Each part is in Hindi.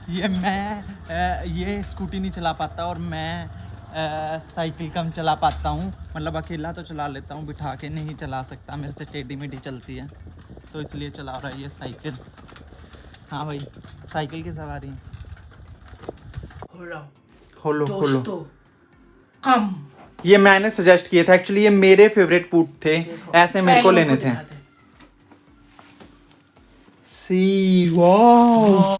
ये स्कूटी नहीं चला पाता और मैं साइकिल कम चला पाता हूँ। मतलब अकेला तो चला लेता हूँ, बिठा के नहीं चला सकता, मेरे से टेढ़ी मेढ़ी चलती है, तो इसलिए चला रहा है ये साइकिल। हाँ भाई, साइकिल की सवारी। खोलो खोलो। कम ये मैंने सजेस्ट किए थे, एक्चुअली ये मेरे फेवरेट बूट थे, ऐसे मेरे को लेने थे। सी वाओ।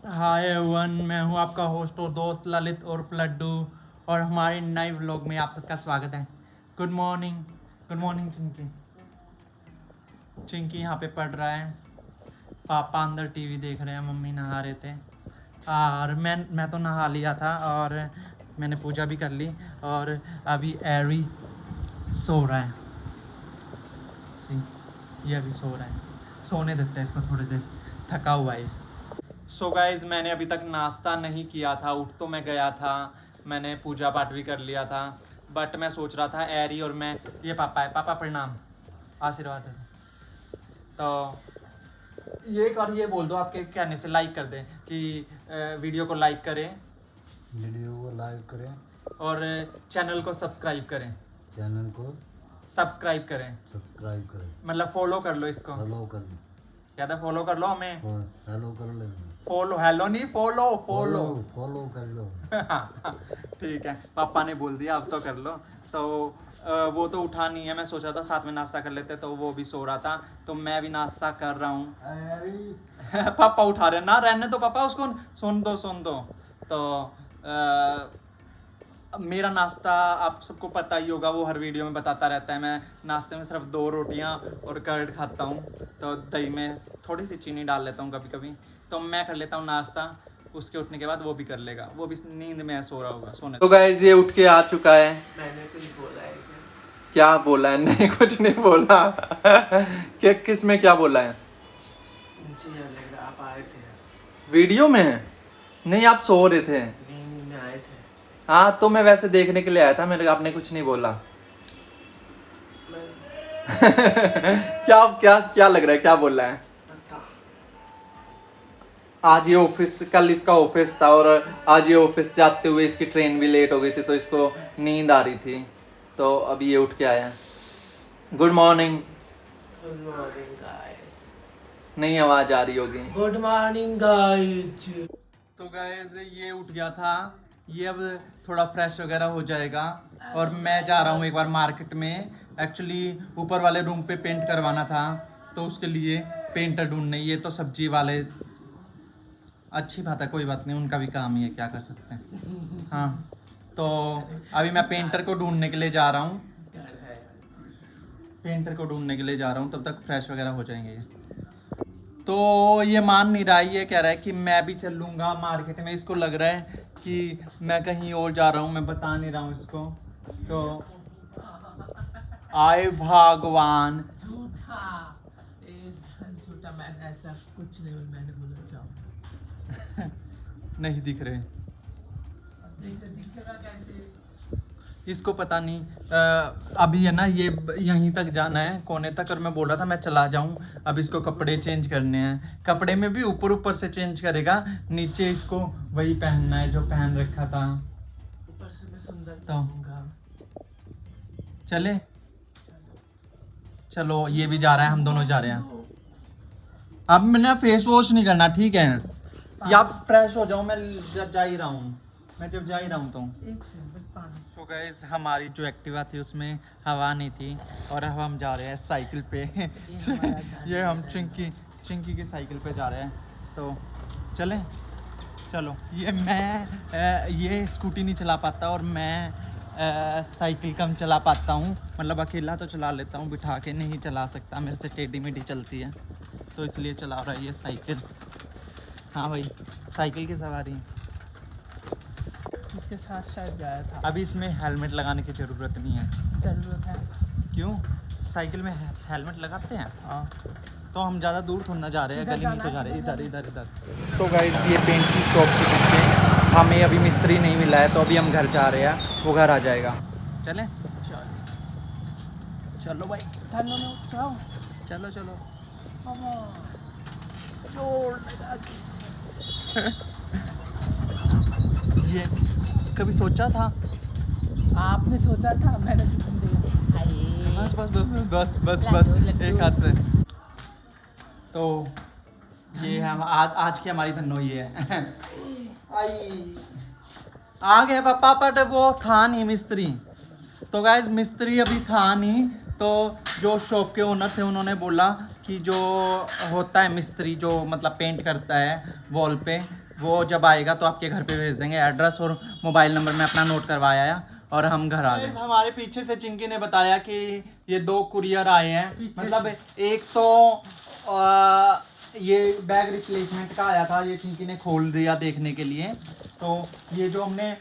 हाय एवरीवन, मैं हूँ आपका होस्ट और दोस्त ललित और लड्डू, और हमारे नए व्लॉग में आप सबका स्वागत है। Good morning Chinki. चिंकी यहाँ पे पढ़ रहा है, पापा अंदर टीवी देख रहे हैं, मम्मी नहा रहे थे, और मैं तो नहा लिया था और मैंने पूजा भी कर ली, और अभी एरी सो रहा है। सी, ये अभी सो रहा है, सोने देते हैं इसको थोड़ी देर, थका हुआ है। सो गाइज, मैंने अभी तक नाश्ता नहीं किया था। उठ तो मैं गया था, मैंने पूजा पाठ भी कर लिया था, बट मैं सोच रहा था एरी और मैं, ये पापा है, पापा प्रणाम, आशीर्वाद है। तो ये बोल दो, आपके कहने से लाइक कर दें कि वीडियो को लाइक करें, और चैनल को सब्सक्राइब करें, सब्सक्राइब करें, मतलब फॉलो कर लो इसको, क्या था, फॉलो कर लो हमें, फॉलो, हेलो नहीं, फॉलो कर लो। ठीक है, पापा ने बोल दिया, अब तो कर लो। तो वो तो उठा नहीं है, मैं सोच रहा था साथ में नाश्ता कर लेते, तो वो भी सो रहा था, तो मैं भी नाश्ता कर रहा हूँ। पापा उठा रहे ना, रहने दो पापा, उसको सुन दो। तो मेरा नाश्ता आप सबको पता ही होगा, वो हर वीडियो में बताता रहता है। मैं नाश्ते में सिर्फ 2 रोटियां और कर्ड खाता हूँ, तो दही में थोड़ी सी चीनी डाल लेता हूँ कभी कभी। तो मैं कर लेता हूँ नाश्ता, उसके उठने के बाद वो भी कर लेगा, वो भी नींद में सो रहा होगा, सोने। तो गाइस, ये उठ के आ चुका है। मैंने कुछ बोला है क्या बोला है? नहीं, कुछ नहीं बोला। क्या, किस में क्या बोला है? मुझे यह लग रहा आप आए थे वीडियो में? नहीं, आप सो रहे थे। नींद में आए थे। हाँ, तो मैं वैसे देखने के लिए आया था, मेरे, आपने कुछ नहीं बोला। क्या क्या क्या लग रहा है, क्या बोल रहा है? आज ये ऑफिस, कल इसका ऑफिस था, और आज ये ऑफिस जाते हुए इसकी ट्रेन भी लेट हो गई थी, तो इसको नींद आ रही थी, तो अभी ये उठ के आया। Good morning. Good morning guys. नहीं, आवाज आ रही होगी। Good morning guys. तो गाइस, ये उठ गया था, ये अब थोड़ा फ्रेश वगैरह हो जाएगा, और मैं जा रहा हूँ एक बार मार्केट में। एक्चुअली ऊपर वाले रूम पे पेंट करवाना था, तो उसके लिए पेंटर ढूंढने। ये तो सब्जी वाले, अच्छी बात है, कोई बात नहीं, उनका भी काम ही है, क्या कर सकते हैं। हाँ, तो अभी मैं पेंटर को ढूंढने के लिए जा रहा हूँ, तब तक फ्रेश वगैरह हो जाएंगे। तो ये मान नहीं रहा है, ये कह रहा है कि मैं भी चलूँगा मार्केट में, इसको लग रहा है कि मैं कहीं और जा रहा हूँ, मैं बता नहीं रहा हूँ इसको। तो आए भगवान, झूठा, मैंने ऐसा कुछ नहीं बोला, मैंने बोला जाओ। नहीं दिख रहे, इसको पता नहीं। अभी है ना, ये यहीं तक जाना है, कोने तक, और मैं बोल रहा था मैं चला जाऊं। अब इसको कपड़े चेंज करने हैं, कपड़े में भी ऊपर से चेंज करेगा, नीचे इसको वही पहनना है जो पहन रखा था। ऊपर से मैं सुंदर तो होऊंगा। चले, चलो, ये भी जा रहा है, हम दोनों जा रहे हैं। अब मैंने फेस वॉश नहीं करना, ठीक है? या फ्रेश हो जाऊं, मैं जब जा ही रहा हूँ, तो एक सेकंड, बस पानी। सो गाइस, हमारी जो एक्टिवा थी उसमें हवा नहीं थी, और अब हम जा रहे हैं साइकिल पे। ये हम चिंकी की साइकिल पे जा रहे हैं, तो चलो। ये स्कूटी नहीं चला पाता और मैं साइकिल कम चला पाता हूँ, मतलब अकेला तो चला लेता हूँ, बिठा के नहीं चला सकता, मेरे से टेढ़ी मेढ़ी चलती है, तो इसलिए चला रहा है ये साइकिल। हाँ भाई, साइकिल की सवारी। इसके साथ शायद गया था। अभी इसमें हेलमेट लगाने की ज़रूरत नहीं है। ज़रूरत है? क्यों? साइकिल में हेलमेट लगाते हैं। हाँ। तो हम ज़्यादा दूर थोड़ा ना जा रहे हैं, गली में तो जा रहे हैं, इधर। तो तो गाइस, ये पेंट की शॉप के पीछे हमें अभी मिस्त्री नहीं मिला है, तो अभी हम घर जा रहे हैं, वो घर आ जाएगा। चलें? चलो भाई ठंडों में जाओ। चलो चलो ये कभी सोचा था? आपने सोचा था, मैंने तो सुन लिया। हाय। बस बस बस बस बस लड्डू, बस लड्डू। एक हाथ से। तो ये है आज की हमारी धन्नोई है। आई आ गए पापा, बट वो था नहीं मिस्त्री। तो गाइज मिस्त्री अभी था नहीं, तो जो शॉप के ओनर थे उन्होंने बोला कि जो होता है मिस्त्री जो मतलब पेंट करता है वॉल पे, वो जब आएगा तो आपके घर पे भेज देंगे। एड्रेस और मोबाइल नंबर में अपना नोट करवाया और हम घर आ गए। हमारे पीछे से चिंकी ने बताया कि ये 2 कुरियर आए हैं। मतलब एक तो ये बैग रिप्लेसमेंट का आया था, ये चिंकी ने खोल दिया देखने के लिए। तो ये जो हमने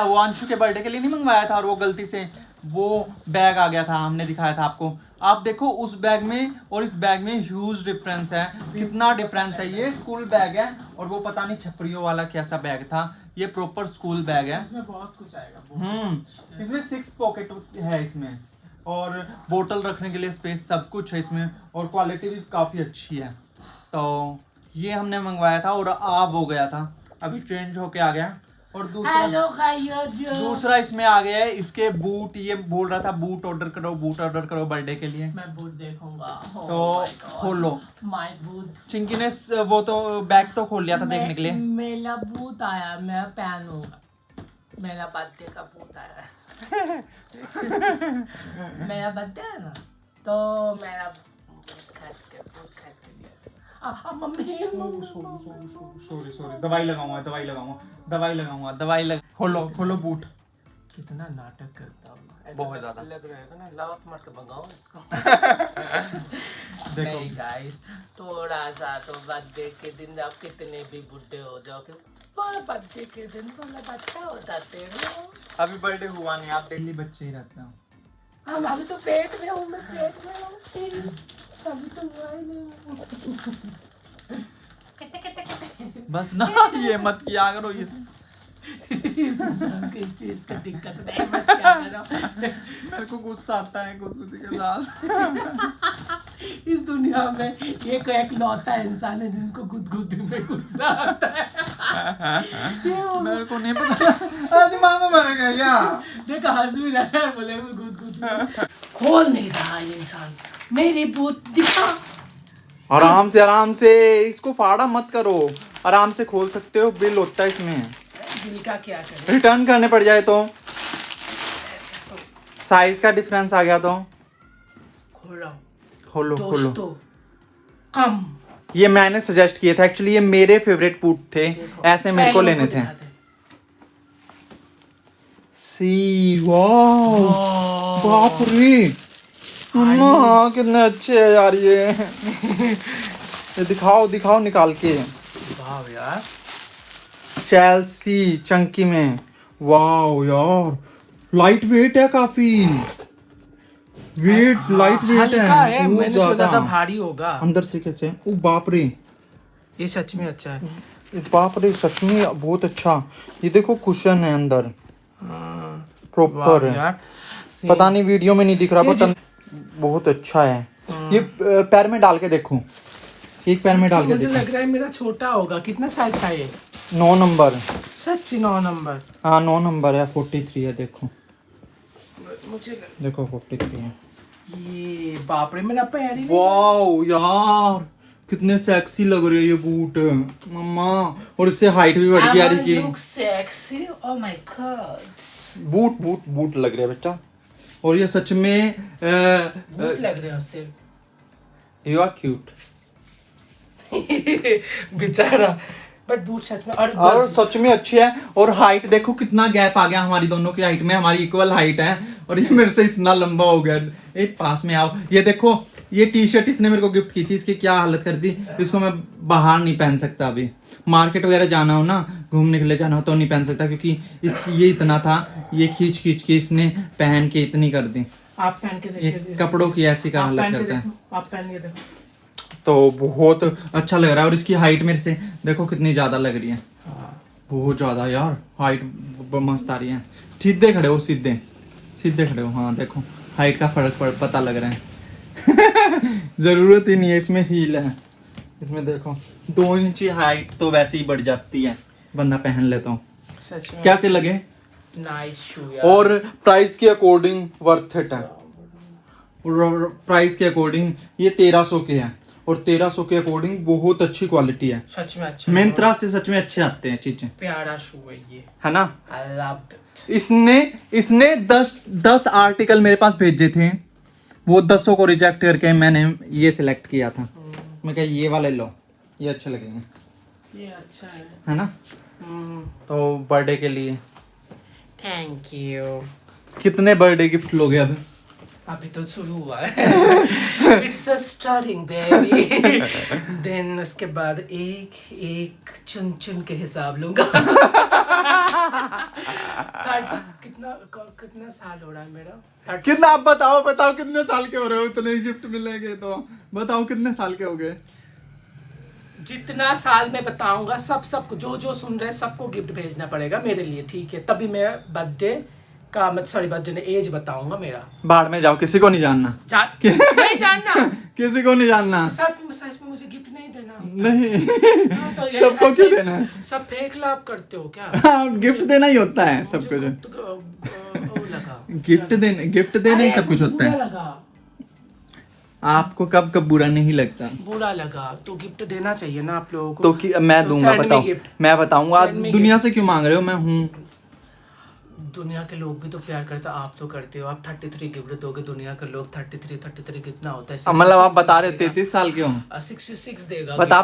वांशु के बर्थडे के लिए नहीं मंगवाया था और वो गलती से वो बैग आ गया था, हमने दिखाया था आपको। आप देखो उस बैग में और इस बैग में ह्यूज डिफरेंस है। कितना डिफरेंस है। ये स्कूल बैग है और वो पता नहीं छपरियों वाला कैसा बैग था। ये प्रॉपर स्कूल बैग है। इसमें बहुत कुछ आएगा। इसमें 6 पॉकेट है इसमें, और बोतल रखने के लिए स्पेस, सब कुछ है इसमें, और क्वालिटी भी काफ़ी अच्छी है। तो ये हमने मंगवाया था और अब हो गया था, अभी चेंज होके आ गया। और दूसरा इसमें आ गया है इसके बूट। ये बोल रहा था बूट ऑर्डर करो बर्थडे के लिए। मैं बूट देखूंगा। तो खोलो। My boot. चिंकी ने वो तो बैग तो खोल लिया था देखने के लिए। मेरा बूट आया, मैं पहनूंगा। मेरा बर्थडे का बूट आया। मेरा बर्थडे है ना, तो मेरा बूट खरीद के दिया। सॉरी दवाई लगाऊंगा। खोलो बूट। कितना नाटक करता हूँ। बहुत ज्यादा लग रहा है ना, लात मार के भगाओ इसको। देखो नहीं गाइस, थोड़ा सा तो बर्थडे के दिन आप कितने भी बुढ़े हो जाओगे, पर बर्थडे के दिन थोड़ा बच्चा हो जाते हो। अभी बर्थडे हुआ नहीं, आप डेली बच्चे ही रहते हो। हम अभी तो पेट में हूँ, मैं पेट में हूँ, अभी तो हुआ ही नहीं। बस ना ये मत किया करो इस चीज का दिक्कत नहीं, मत क्या करो। मेरे को गुस्सा आता है खुद के साथ। इस दुनिया में ये कोई एक लौता इंसान है जिसको गुदगुदी में गुस्सा आता है। मेरे को नहीं पता, दिमाग में भर गया क्या? देखो हंस भी रहा है, बोले वो गुदगुदी खोल नहीं रहा इंसान। मेरी बूट दिखा। आराम से इसको फाड़ा मत करो, आराम से खोल सकते हो। बिल होता है इसमें, बिल का क्या करें? रिटर्न करने पड़ जाए तो, साइज का डिफरेंस आ गया तो। खोलो दोस्तों कम। ये मैंने सजेस्ट किए थे, एक्चुअली ये मेरे फेवरेट बूट थे, ऐसे मेरे को लेने थे। सी वाओ, बाप रे मम्मा कितने अच्छे है यार ये दिखाओ निकाल के। वाह यार, चेल्सी चंकी में। वाओ यार, लाइट वेट है काफी। लाइट वेट है, मैंने सोचा था भारी होगा। अंदर से कैसे, ओ बाप रे, ये सच में अच्छा है। बाप रे सच में बहुत अच्छा। ये देखो कुशन है अंदर, प्रॉपर है यार। पता नहीं वीडियो में नहीं दिख रहा, पर बहुत अच्छा है। ये पैर में डाल के देखो, एक पैर में डाल के मुझे देखो। लग रहा है मेरा छोटा होगा। कितना साइज था ये? 9 नंबर। सच्ची 9 नंबर? हाँ 9 नंबर है, 43 है। देखो मुझे देखो 43 है। ये बाप रे, मेरा पैर ही वाओ यार कितने सेक्सी लग रहे हैं ये बूट मम्मा, और इससे हाइट भी बढ़ गई यार की। Look sexy, oh my God. Boot लग रहे हैं बच्चा, और ये सच में बूट लग रहे हैं उससे। यू आर क्यूट बेचारा, बट बूट सच में और सच में अच्छी है। और हाइट देखो कितना गैप आ गया हमारी दोनों की हाइट में, हमारी इक्वल हाइट है, और ये मेरे से इतना लंबा हो गया। एक पास में आओ, ये देखो ये टी शर्ट इसने मेरे को गिफ्ट की थी, इसकी क्या हालत कर दी। इसको मैं बाहर नहीं पहन सकता, अभी मार्केट वगैरह जाना हो ना, घूमने के लिए जाना हो तो नहीं पहन सकता, क्योंकि इसकी ये इतना था, ये खींच के इसने पहन के इतनी कर दी। आप पहन के देखिए, कपड़ों की ऐसी का हालत करता है। आप पहन के देखो, तो बहुत अच्छा लग रहा है। और इसकी हाइट मेरे से देखो कितनी ज्यादा लग रही है, बहुत ज्यादा यार, हाइट मस्त आ रही है। सीधे खड़े हो, सीधे खड़े हो, हाँ देखो हाइट का फर्क पता लग रहा है। जरूरत ही नहीं है, इसमें हील है। इसमें देखो 2 इंच हाइट तो वैसे ही बढ़ जाती है, बंदा पहन लेता हूँ। सच में कैसे लगे? नाइस शू यार। और प्राइस के अकॉर्डिंग वर्थ इट है। प्राइस के अकॉर्डिंग ये 1300 के हैं और 1300 के अकॉर्डिंग बहुत अच्छी क्वालिटी है। सच में अच्छा मिंत्रा से सच में अच्छे आते हैं चीजें, प्यारा शू है ये, है ना। I loved it. इसने 10 आर्टिकल मेरे पास भेजे थे, वो 10 को रिजेक्ट करके मैंने ये सिलेक्ट किया था। मैं कहा ये वाले लो, ये अच्छे लगेंगे, ये अच्छा है ना। तो बर्थडे के लिए थैंक यू। कितने बर्थडे गिफ्ट लोगे अब? अभी तो शुरू हुआ है। It's a starting baby. Then उसके बाद एक एक चुन चुन के हिसाब लूंगा। कितना साल हो रहा है मेरा? कितना? आप बताओ कितने साल के हो रहे हो? इतने गिफ्ट मिलेंगे तो बताओ कितने साल के हो गए? जितना साल में बताऊंगा सबको जो सुन रहे हैं सबको गिफ्ट भेजना पड़ेगा मेरे लिए, ठीक है? तभी मैं बर्थडे का बर्थडे ने एज बताऊंगा मेरा। बाहर में जाओ, किसी को नहीं जानना। नहीं जानना। किसी को नहीं जानना। सच में मुझे गिफ्ट नहीं देना। नहीं। हाँ, तो सबको क्यों देना है? सब फेक लाभ करते हो क्या? हाँ, गिफ्ट देना ही होता है सब कुछ। गिफ्ट देना ही सब कुछ होता है। लगा आपको कब बुरा नहीं लगता? बुरा लगा तो गिफ्ट देना चाहिए ना आप लोगों को। तो मैं दूंगा, बताओ। मैं बताऊंगा। दुनिया से क्यों मांग रहे हो? मैं हूँ। दुनिया के लोग भी तो प्यार करते हैं, आप तो करते हो। आप 33 गिफ्ट दोगे, दुनिया के लोग 33 कितना होता है? मतलब आप बता रहे 33 साल के हो? 66 देगा। बता,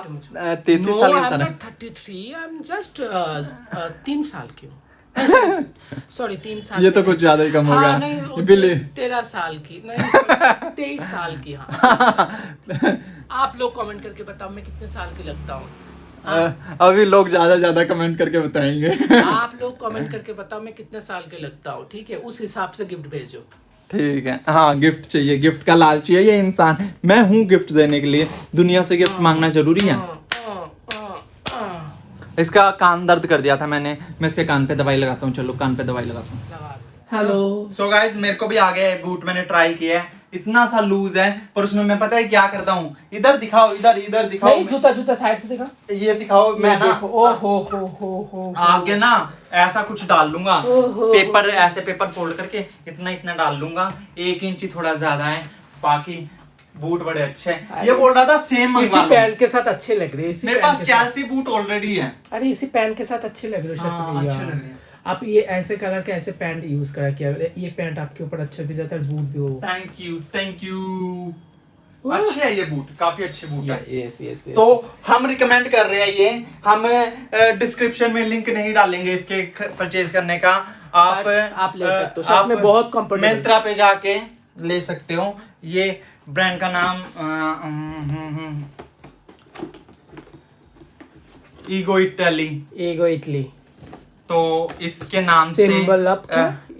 33 साल के बता रहे? 33, आई एम जस्ट 3 साल की हूँ। सॉरी 3 साल। ये तो कुछ ज्यादा ही कम हो गया। नहीं, बिल्ली 13 साल की नहीं, 23 साल की। हाँ। आप लोग कमेंट करके बताओ मैं कितने साल की लगता हूँ। अभी लोग ज्यादा कमेंट करके बताएंगे। आप लोग कमेंट करके बताओ मैं कितने साल के लगता हूँ, ठीक है? उस हिसाब से गिफ्ट भेजो। ठीक है। हाँ, गिफ्ट चाहिए, गिफ्ट का लालची है ये इंसान। मैं हूँ गिफ्ट देने के लिए। दुनिया से गिफ्ट मांगना जरूरी है? इसका कान दर्द कर दिया था मैंने, मैं इसके कान पे दवाई लगाता हूँ। चलो कान पे दवाई लगाता हूँ। हेलो। सो गाइस, मेरे को भी आ गया है बूट। मैंने ट्राई किया है, इतना सा लूज है, पर उसमें मैं पता है क्या करता हूँ? इधर दिखाओ, इधर दिखाओ। नहीं, जूता साइड से दिखा। ये दिखाओ। मैं ना हो आगे ना ऐसा कुछ डाल लूंगा, पेपर, ऐसे पेपर फोल्ड करके इतना डाल लूंगा। 1 इंच थोड़ा ज्यादा है, बाकी बूट बड़े अच्छे हैं। ये बोल रहा था सेम मंगवा लो। इसी पैंट के साथ अच्छे लग रहे हैं। मेरे पास चेल्सी बूट ऑलरेडी है। अरे इसी पैंट के साथ अच्छे लग रहे हो। हाँ, सच में अच्छे लग यार, रहे हैं। आप ये ऐसे कलर के ऐसे पैंट यूज करा किया। ये पैंट आपके ऊपर अच्छा भी जाता है, बूट भी हो। Thank you. अच्छे है ये बूट, काफी अच्छे बूट है। यस। तो हम रिकमेंड कर रहे हैं ये। हम डिस्क्रिप्शन में लिंक नहीं डालेंगे इसके परचेज करने का। आप ले सकते हो। सच में बहुत कंफर्टेबल। मिंत्रा पे जाके ले सकते हो। ये ब्रांड का नाम ईगो इटली। तो इसके नाम से symbol of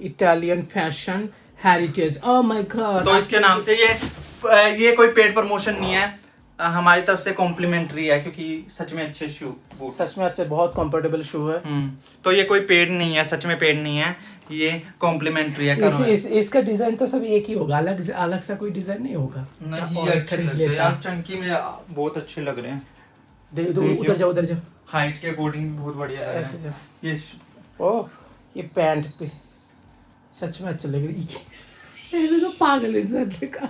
Italian fashion heritage. Oh my God. तो इसके नाम से ये कोई पेड प्रमोशन नहीं है, हमारी तरफ से कॉम्प्लीमेंट्री है, क्योंकि सच में अच्छे शू बूट, सच में अच्छे, बहुत कंफर्टेबल शू है। तो ये कोई पेड नहीं है, सच में पेड नहीं है, ये कॉम्प्लीमेंट्री है। इसका डिजाइन तो सब एक ही होगा, अलग सा कोई डिजाइन नहीं होगा। नहीं, ये अच्छे लगते हैं यार, चंकी में बहुत अच्छे लग रहे हैं। उधर जाओ। हाइट के अकॉर्डिंग बहुत बढ़िया लग रहा है ये। ओह, ये पैंट पे सच में अच्छा लग रहा है। तो पागल इंसान देखा।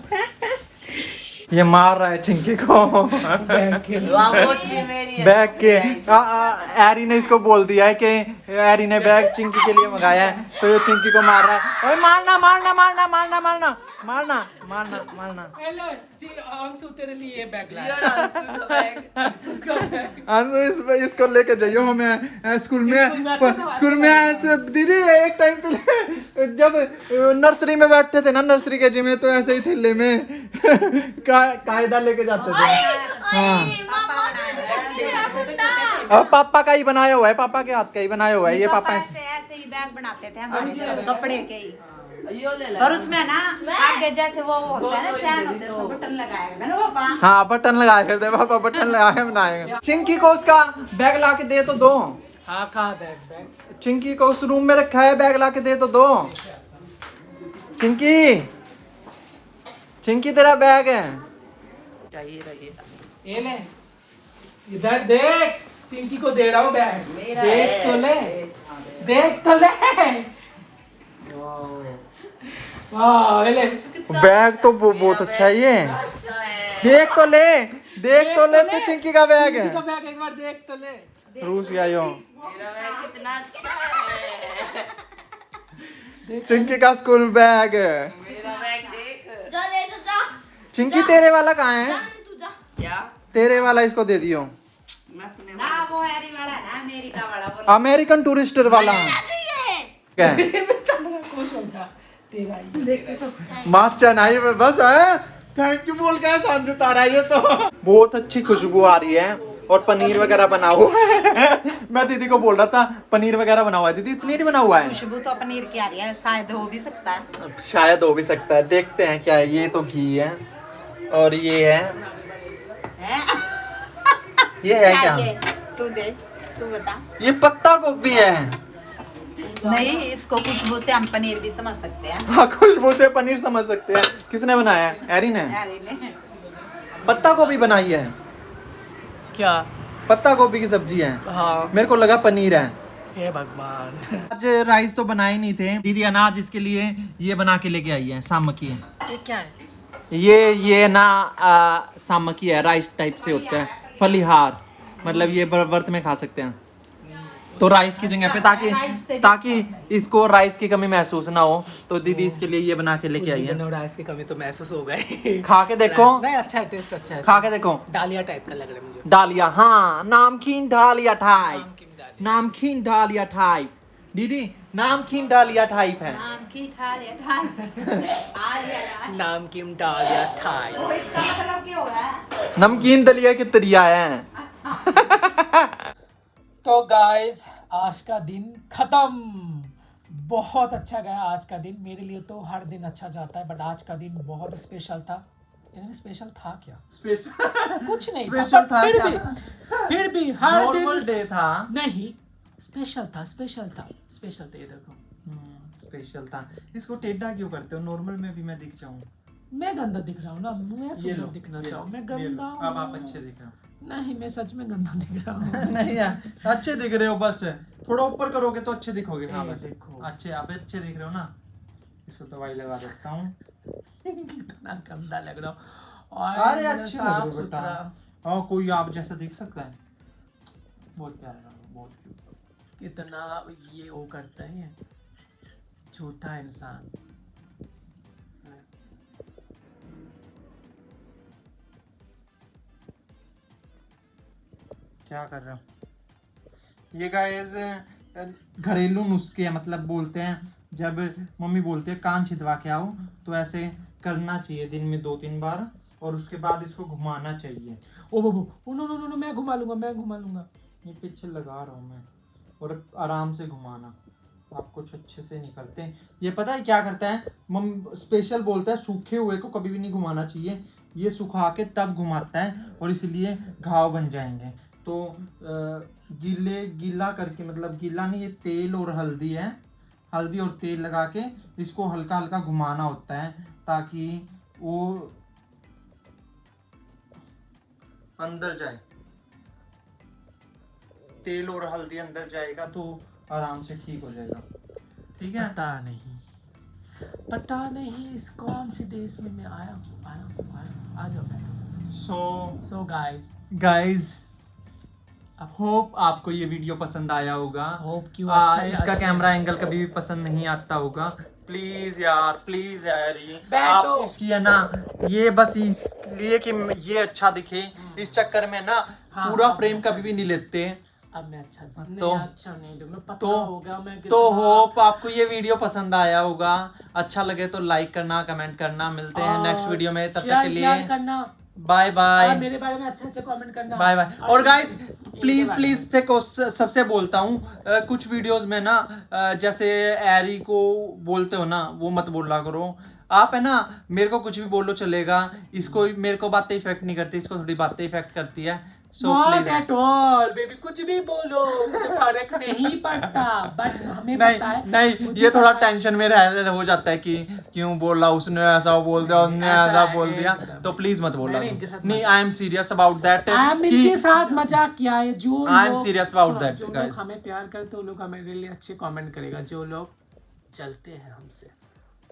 ये मार रहा है चिंकी को बैग के। एरी ने इसको बोल दिया है कि एरी ने बैग चिंकी के लिए मंगाया है, तो ये चिंकी को मार रहा है। ओए मारना। अंशु तेरे लिए बैग लाया। अंशु इसको लेके जाइयो हमें स्कूल में ऐसे दीदी। एक टाइम पे जब नर्सरी में बैठते थे ना, नर्सरी के जिम में, तो ऐसे ही थैले में कायदा लेके जाते थे। हाँ, अब पापा का ही बनाया हुआ है, पापा के हाथ का ही बनाया हुआ है। ये पापा ऐसे ही बैग बनाते थे हमारे कपड़े के ही। और उसमें ना आगे जैसे वो होता है ना, चैन होते हैं, उसमें बटन लगाया था ना पापा। हाँ, बटन लगाए करते पापा, बटन लगा के बनाएंगे। चिंकी को उसका बैग ला के दे तो दो। हाँ, कहाँ बैग? चिंकी को उस रूम में रखा है, बैग ला के दे तो दो। चिंकी चिंकी तेरा बैग है। चाहिए रहेगा ये ले, इधर देख, चिंकी को दे रहा हूँ बैग, मेरा देख है। तो ले, देख तो ले। वाह, ये ले। बैग तो बहुत अच्छा है ये। देख तो ले, देख तो ले, तो चिंकी का बैग चिंकी का है। बैग एक बार देख तो ले। रूस गया यो। मेरा बैग कितना अच्छा है। चिंकी का स्कूल बैग है। मेरा बैग देख जा ले जा चिंकी तेरे वाला कहाँ है? तू जा क्या तेरे वाला इसको दे दियो। ना वो एरी वाला है ना अमेरिका वाला बोल अमेरिकन टूरिस्टर वाला क्या है? खुश हो जा, तेरा ही। माचा नहीं बस है। थैंक यू बोल के सांझ तारा ये तो बहुत अच्छी खुशबू आ रही है और पनीर वगैरह बना हुआ है। मैं दीदी को बोल रहा था पनीर वगैरह बना हुआ है। दीदी पनीर बना हुआ है। खुशबू तो पनीर की आ रही है, शायद हो भी सकता है। अब शायद हो भी सकता है, देखते हैं क्या है। ये तो घी है और ये है, ये है क्या? ये तू दे, तू बता। ये पत्ता गोभी है। नहीं, इसको खुशबू से हम पनीर भी समझ सकते हैं। हाँ, खुशबू से पनीर समझ सकते हैं। किसने बनाया है? एरी ने। एरी ने। पत्ता गोभी बनाई है। क्या? पत्ता गोभी की सब्जी है। हाँ, मेरे को लगा पनीर है। हे भगवान। आज राइस तो बनाए नहीं थे। दीदी अनाज इसके लिए ये बना के लेके आई है, सामकी। ये क्या है? ये ना सामकी है, राइस टाइप से होता है, फलिहार। मतलब ये व्रत में खा सकते हैं। तो राइस की जगह पे ताकि इसको राइस की कमी महसूस ना हो, तो दीदी इसके लिए ये बना के लेके आई है। राइस की कमी तो महसूस हो गई। खा के देखो। नहीं, अच्छा है, टेस्ट अच्छा है। खा के देखो। डालिया टाइप का लग रहा है मुझे। डालिया, हाँ, नामकीन डालिया टाइप। नामकीन डालिया टाइप। दीदी नामकीन डालिया टाइप है। नाम की खा लिया खा लिया। नामकीन डालिया थाई। तो इसका मतलब क्या हो रहा है? नमकीन दलिया की तरिया है। तो गाइस, आज का दिन खत्म। बहुत अच्छा गया आज का दिन। मेरे लिए तो हर दिन अच्छा जाता है, बट आज का दिन बहुत स्पेशल था। यानी स्पेशल था क्या? कुछ नहीं स्पेशल था फिर क्या? भी फिर भी हर नॉर्मल दिन डे था। नहीं, स्पेशल था, स्पेशल था, स्पेशल था। ये देखो, स्पेशल था। इसको टेढ़ा क्यों करते हो? नॉर्मल में भी मैं दिख जाऊं। मैं गंदा दिख रहा हूँ ना, मैं ये सुंदर लो, दिखना ये लो, चाहूँ। मैं ये लो। गंदा अब आप हूँ। अच्छे दिख रहे हो। नहीं, मैं सच में गंदा दिख रहा हूँ। नहीं यार, अच्छे दिख रहे हो। बस थोड़ा ऊपर करोगे तो अच्छे दिखोगे। हाँ ये बस देखो। अच्छे, आप अच्छे दिख रहे हो ना। इसको दवाई लगा देता हूँ। कितना गंदा लग रहा हूँ। अरे अच्छे लग रहे साफ हो बेटा। सुथरा। और कोई आप जैसा दिख सकता है। बहुत प्यारा लग रहा है, बहुत क्यूट। कितना ये वो करता है, झूठा इंसान। क्या कर रहे हो? ये गाइस घरेलू नुस्खे हैं, मतलब बोलते हैं जब मम्मी बोलती है कान छिदवा के आओ, तो ऐसे करना चाहिए दिन में 2-3 बार, और उसके बाद इसको घुमाना चाहिए। ओ बाबू, ओ नो नो नो, मैं घुमा लूंगा, मैं घुमा लूंगा। ये पीछे लगा रहा हूँ मैं, और आराम से घुमाना। आप कुछ अच्छे से नहीं करते। ये पता है क्या करता है? मम स्पेशल बोलता है सूखे हुए को कभी भी नहीं घुमाना चाहिए। ये सुखा के तब घुमाता है, और इसलिए घाव बन जाएंगे। तो गीला करके, मतलब गीला नहीं, ये तेल और हल्दी है, हल्दी और तेल लगा के इसको हल्का हल्का घुमाना होता है, ताकि वो अंदर जाए। तेल और हल्दी अंदर जाएगा तो आराम से ठीक हो जाएगा। ठीक है? पता नहीं इस कौन से देश में मैं आया हूँ। आ जाओ बैठो। सो गाइस होप आपको ये वीडियो पसंद आया होगा। होप क्यों अच्छा है, इसका अच्छा कैमरा एंगल कभी भी पसंद नहीं आता होगा। प्लीज यार, प्लीज यार, बैठो। आप इसकी है ना, ये बस इसलिए कि ये अच्छा दिखे, इस चक्कर में ना हाँ, पूरा हाँ, फ्रेम कभी भी नहीं लेते। अब मैं अच्छा तो- अच्छा नहीं लूंगा, पता तो- होगा मैं तो कितना- होप आपको ये वीडियो पसंद आया होगा। अच्छा लगे तो लाइक करना, कमेंट करना। मिलते हैं और नेक्स्ट वीडियो में, तब तक शेयर के लिए करना, बाय बाय। और मेरे बारे में अच्छा कमेंट करना। Bye bye. और गाइस प्लीज बारे प्लीज देखो, सबसे बोलता हूँ, कुछ वीडियोस में ना जैसे एरी को बोलते हो ना, वो मत बोला करो। आप है ना, मेरे को कुछ भी बोलो चलेगा, इसको मेरे को बातें इफेक्ट नहीं करती, इसको थोड़ी बातें इफेक्ट करती है। So not please at all baby, कुछ भी बोलो मुझे फर्क नहीं पड़ता, बट हमें नहीं पता है। नहीं, मुझे ये थोड़ा पता है। टेंशन में हो जाता है कि क्यों बोला उसने, ऐसा बोल दिया उसने, ऐसा बोल दिया, तो प्लीज मत बोला। मैंने इनके साथ नहीं, I am serious about that इनके साथ मजाक किया है। जो I am लोग serious about सुनो, that, जो guys. लोग हमें प्यार करते हैं वो लोग हमारे लिए अच्छे कमेंट करेगा, जो लोग जलते हैं हमसे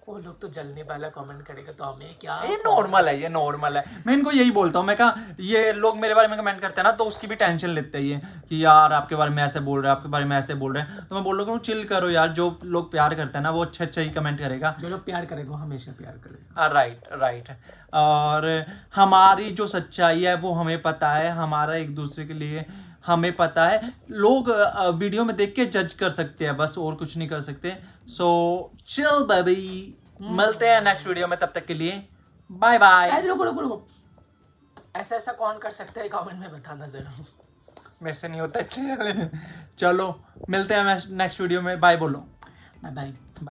वो लोग तो जलने वाला कमेंट करेगा, तो हमें क्या। ये नॉर्मल है, ये नॉर्मल है। मैं इनको यही बोलता हूँ, मैं कहा ये लोग मेरे बारे में कमेंट करते हैं ना, तो उसकी भी टेंशन लेते हैं कि यार आपके बारे में ऐसे बोल रहे हैं, आपके बारे में ऐसे बोल रहे हैं। तो मैं बोल रहा हूँ चिल करो यार, जो लोग प्यार करते हैं ना वो अच्छे अच्छे ही कमेंट करेगा। जो लोग प्यार करेगा वो हमेशा प्यार करेगा। Right right. और हमारी जो सच्चाई है वो हमें पता है, हमारा एक दूसरे के लिए हमें पता है। लोग वीडियो में देख के जज कर सकते हैं बस, और कुछ नहीं कर सकते। सो चिल बेबी, मिलते हैं नेक्स्ट वीडियो में, तब तक के लिए बाय बाय। रुको, ऐसा ऐसा कौन कर सकता है कमेंट में बताना जरूर। मेरे से नहीं होता इसलिए चलो मिलते हैं नेक्स्ट वीडियो में, बाय बोलो। Bye bye.